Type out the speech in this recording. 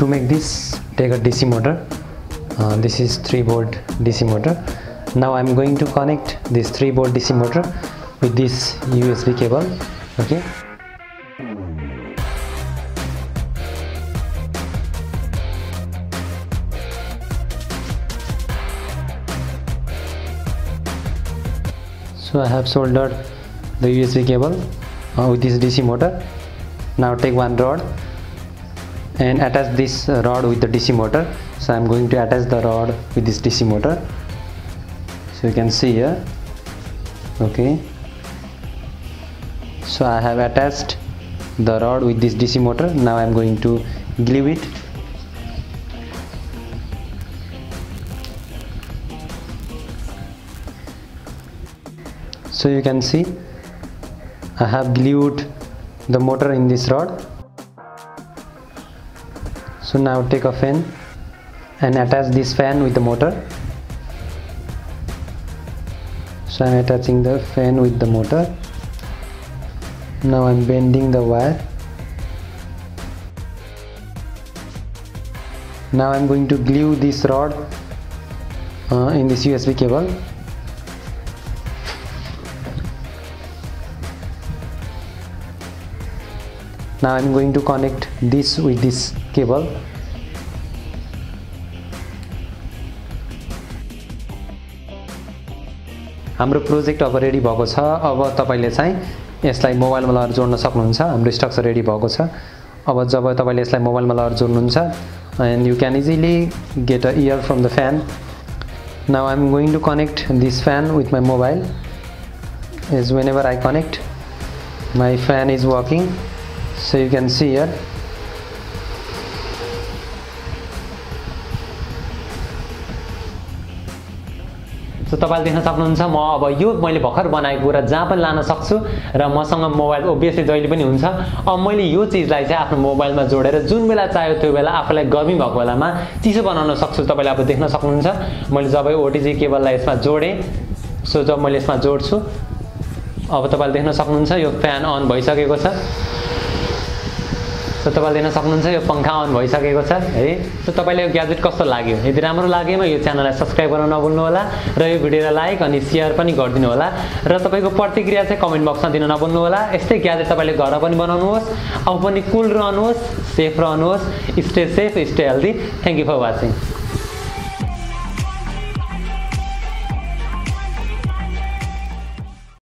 To make this, take a DC motor. This is 3-volt DC motor. Now I'm going to connect this 3-volt DC motor with this USB cable. Okay. So I have soldered the USB cable with this DC motor. Now take one rod and attach this rod with the DC motor. So I'm going to attach the rod with this DC motor. So you can see here. Okay. So I have attached the rod with this DC motor. Now I'm going to glue it. So you can see I have glued the motor in this rod. So now take a fan and attach this fan with the motor. So I'm attaching the fan with the motor. Now I'm bending the wire. Now I'm going to glue this rod in this USB cable. Now I'm going to connect this with this cable. हाम्रो project अब ready भएको छ। अब तपाईले चाहिँ यसलाई मोबाइलमा लगाएर जोड्न सक्नुहुन्छ। हाम्रो स्ट्रक्चर रेडी भएको छ। अब जब तपाईले यसलाई मोबाइलमा लगाएर जोड्नुहुन्छ and you can easily get a ear from the fan. Now I'm going to connect this fan with my mobile. As whenever I connect, my fan is working. So you can see here. So तपाईले देख्न सक्नुहुन्छ म अब यो मैले भर्खर बनाएको कुरा जहाँ पनि लान सक्छु र मसँग मोबाइल ओबियसली जहिले पनि हुन्छ। अब मैले यो चीजलाई चाहिँ आफ्नो मोबाइलमा जोडेर जुन बेला चाह्यो त्यो बेला आफूलाई गर्मी भएको बेलामा चिसो बनाउन सक्छु। तपाईले अब देख्न सक्नुहुन्छ मैले जब ओटिजी केबललाई यसमा जोडे, सो जब मैले यसमा जोड्छु अब तपाईले देख्न सक्नुहुन्छ यो फ्यान अन भइसकेको छ। सो तपाईले देख्न सक्नुहुन्छ यो पंखा अन भइसकेको छ है। सो तपाईले यो ग्याजेट कस्तो लाग्यो? यदि राम्रो लागेमा यो च्यानललाई सब्स्क्राइब गर्न नभुल्नु होला र यो भिडियोलाई लाइक अनि शेयर पनि गरिदिनु होला र तपाईको प्रतिक्रिया चाहिँ कमेन्ट बक्समा दिन नभुल्नु होला। यस्तै ग्याजेट तपाईले घर पनि बनाउनुहोस्। अब पनि कुल रहनुहोस्, सेफ रहनुहोस्। Stay safe, stay healthy. Thank you for watching.